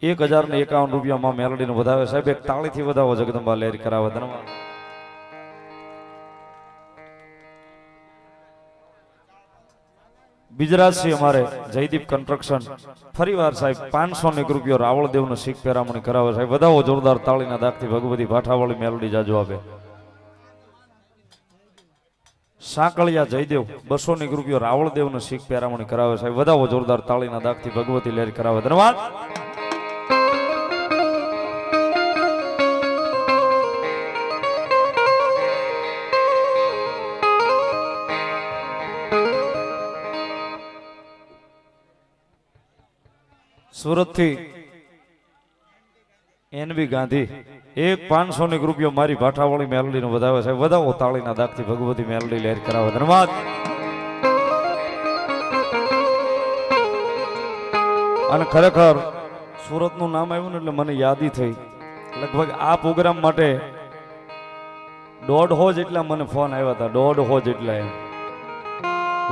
1051 માં મેલડીને વધાવે સાહેબ એક તાળીથી વધાવો જગદંબા લહેર કરાવે ધન્યવાદ બીજરાજસિંહ અમારે જયદીપ કન્સ્ટ્રક્શન ફરીવાર સાહેબ 500 રૂપિયો રાવળદેવનો શીખ પેરામણી કરાવે સાહેબ વધાવો જોરદાર તાળીના દાગથી ભગવતી ભાઠાવાળી મેલડી જાજો આપે સાંકળિયા જયદેવ 200 રૂપિયો રાવળદેવનો શીખ પેરામણી કરાવે સાહેબ વધાવો જોરદાર તાળીના દાગથી ભગવતી લહેર કરાવે ધન્યવાદ સુરત થી એનવી ગાંધી 500 રૂપિયો મારી ભાઠાવાળી મેલડીને વધાવે છે વધાવો તાળીના દાગથી ભગવતી મેલડી લહેર કરાવે ધન્યવાદ અને ખરેખર સુરતનું નામ આવ્યું ને એટલે મને યાદી થઈ લગભગ આ પ્રોગ્રામ માટે 150 જેટલા મને ફોન આવ્યા હતા 150 જેટલા એમ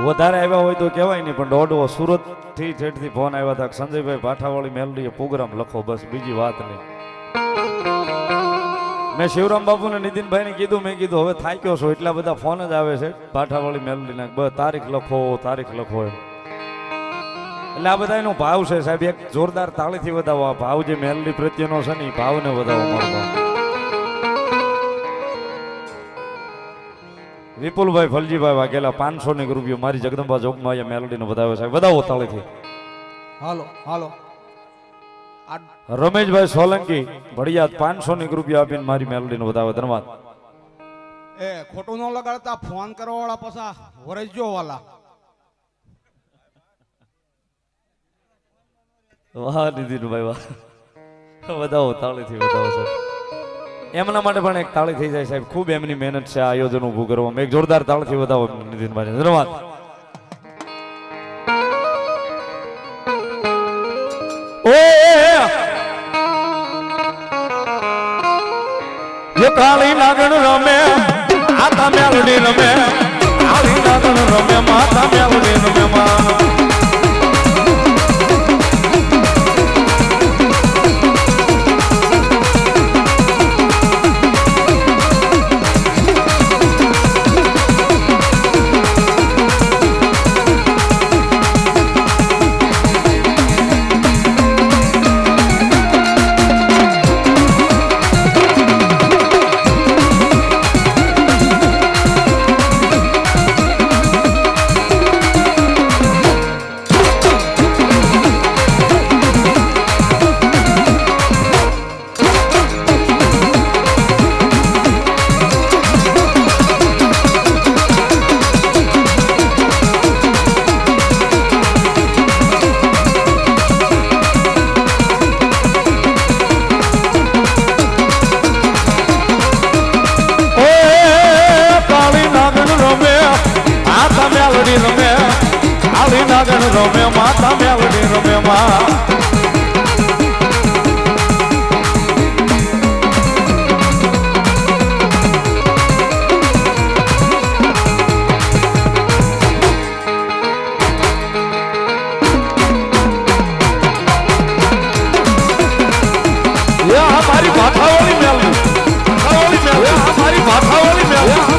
વધારે આવ્યા હોય તો કહેવાય નહીં પણ 150 સુરત થી ઠેઠથી ફોન આવ્યા હતા સંજયભાઈ ભાઠાવાળી મેલડીએ પ્રોગ્રામ લખો બસ બીજી વાત નહીં મેં શિવરામ બાપુ ને નીતિનભાઈ ને કીધું મેં કીધું હવે થાક્યો છો એટલા બધા ફોન જ આવે છે ભાઠાવાળી મેલડીના બસ તારીખ લખો એમ એટલે આ બધા એનો ભાવ છે સાહેબ એક જોરદાર તાળીથી વધાવો આ ભાવ જે મેલડી પ્રત્યેનો છે ને એ ભાવને વધાવો મળતો વિપુલભાઈ ફલજીભાઈ વાઘેલા 500 રૂપિયો મારી જગદંબા જોગમાં મેલડીને વધાવે સાહેબ વધાવો તાળીથી હાલો હાલો રમેશભાઈ સોલંકી ભડિયાદ 500 રૂપિયા આપીને મારી મેલડીને વધાવે ધન્યવાદ એ ખોટું ન લગાડતા ફોન કરવા વાળા પાછા વરજજો વાલા વાહ નીતિનભાઈ વાહ વધાવો તાળીથી વધાવો સાહેબ એમના માટે પણ એક તાળી થઈ જાય સાહેબ ખૂબ એમની મહેનત છે આયોજન ઊભું કરવામાં એક જોરદાર તાળીથી વધાવો નીતિનભાઈ ધન્યવાદ કાળી નાગણ રમે માતા મેલડી રમે કાળી નાગણ રમે માતા મેલડી રમે રમે માતા મેલડી રમે માં મારી ભાઠાવાળી મેલડી મારી ભાઠાવાળી મેલડી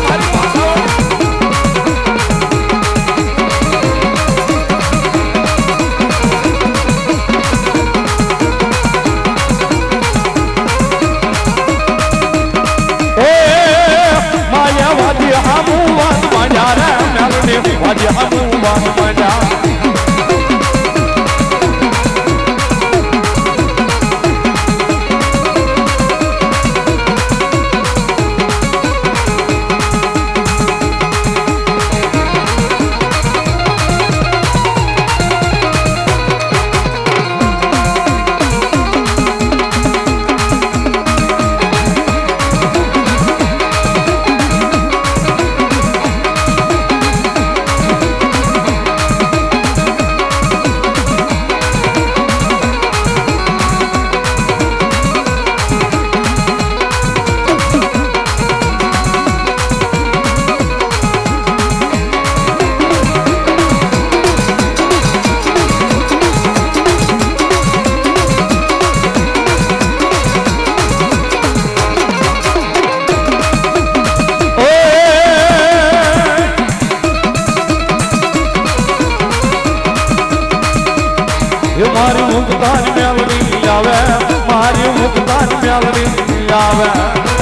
આવે મારી મુક્તાન મેલડી આવે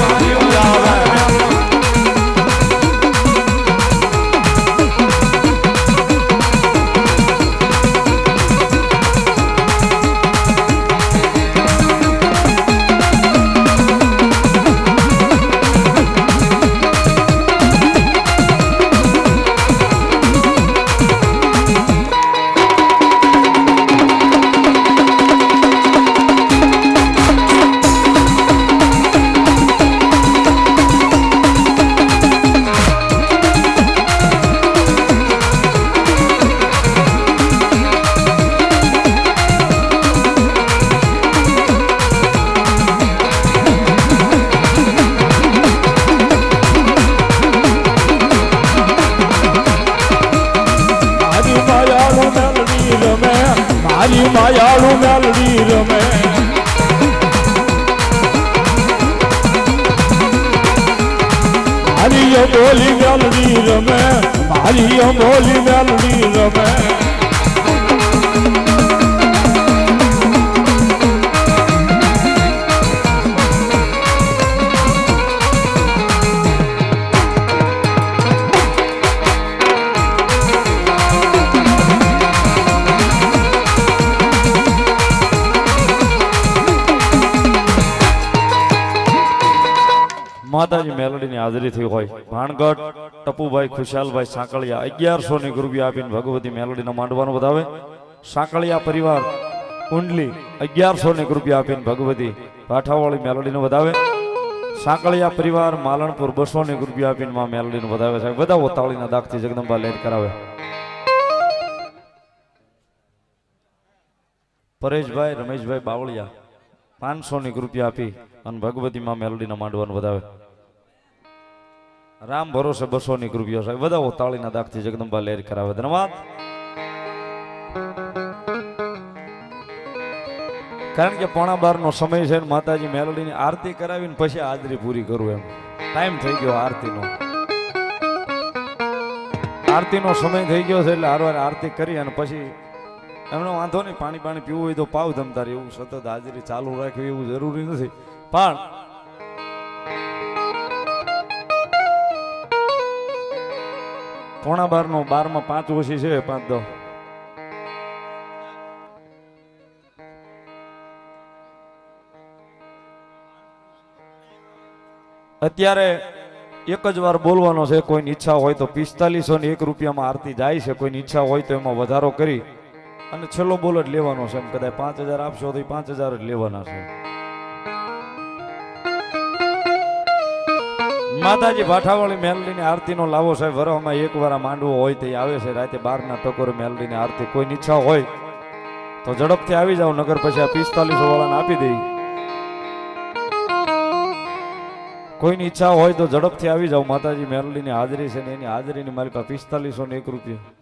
મારી આવે માયાળુ મેલડી રમે મારી બોલી મેલડી રમે મારી બોલી મેલડી રમે માતાજી મેલડીની હાજરી થઈ હોય ભાણગઢ ટપુભાઈ ખુશાલભાઈ સાંકળિયા 1100 ની રૂપિયા આપીને ભગવતી મેલડીનો માંડવાનું વધાવે સાંકળિયા પરિવાર કુંડલી 1100 ની રૂપિયા આપીને ભગવતી પાઠાવાળી મેલડીનો વધાવે સાંકળિયા પરિવાર માલણપુર 200 ની રૂપિયા આપીને માં મેલડીનો વધાવે છે બધા ઓતાળીના દાખથી જગદંબા લેટ કરાવે પરેશભાઈ રમેશભાઈ બાવળિયા 500 ની રૂપિયા આપી અને ભગવતી માં મેલડીનો માંડવાનું વધાવે રામ ભરોસે 200 ની રૂપિયા સાહેબ બધા ઓતાળીના દાખથી જગદંબા લેર કરાવે ધન્યવાદ કારણ કે 11:15 નો સમય છે માતાજી મેલડીની આરતી કરાવીને પછી હાજરી પૂરી કરું એમ ટાઈમ થઈ ગયો આરતીનો સમય થઈ ગયો છે એટલે હારવાર આરતી કરી અને પછી એમનો વાંધો નહીં પાણી પીવું હોય તો પાવ ધમતારે એવું સતત હાજરી ચાલુ રાખવી એવું જરૂરી નથી પણ 11:15 નો 12 માં 5 ઓછી છે 5 10 અત્યારે એક જ વાર બોલવાનો છે કોઈની ઈચ્છા હોય તો 4501 રૂપિયામાં આરતી જાય છે કોઈની ઈચ્છા હોય તો એમાં વધારો કરી અને છેલ્લો બોલ જ લેવાનો છે એમ કદાચ 5000 આપશો તો 5000 જ લેવાના છે માતાજી ભાઠાવાળી મેલડીની આરતીનો લાવો સાહેબ વરહમાં એકવાર માંડવો હોય તે આવે છે રાતે 12 ના ટકોરે મેલડીની આરતી કોઈની ઈચ્છા હોય તો ઝડપથી આવી જાવ નગર પછી આ 4500 વાળાને આપી દઈ કોઈની ઈચ્છા હોય તો ઝડપથી આવી જાવ માતાજી મેલડીની હાજરી છે ને એની હાજરીની મારી પાસે 4501 રૂપિયા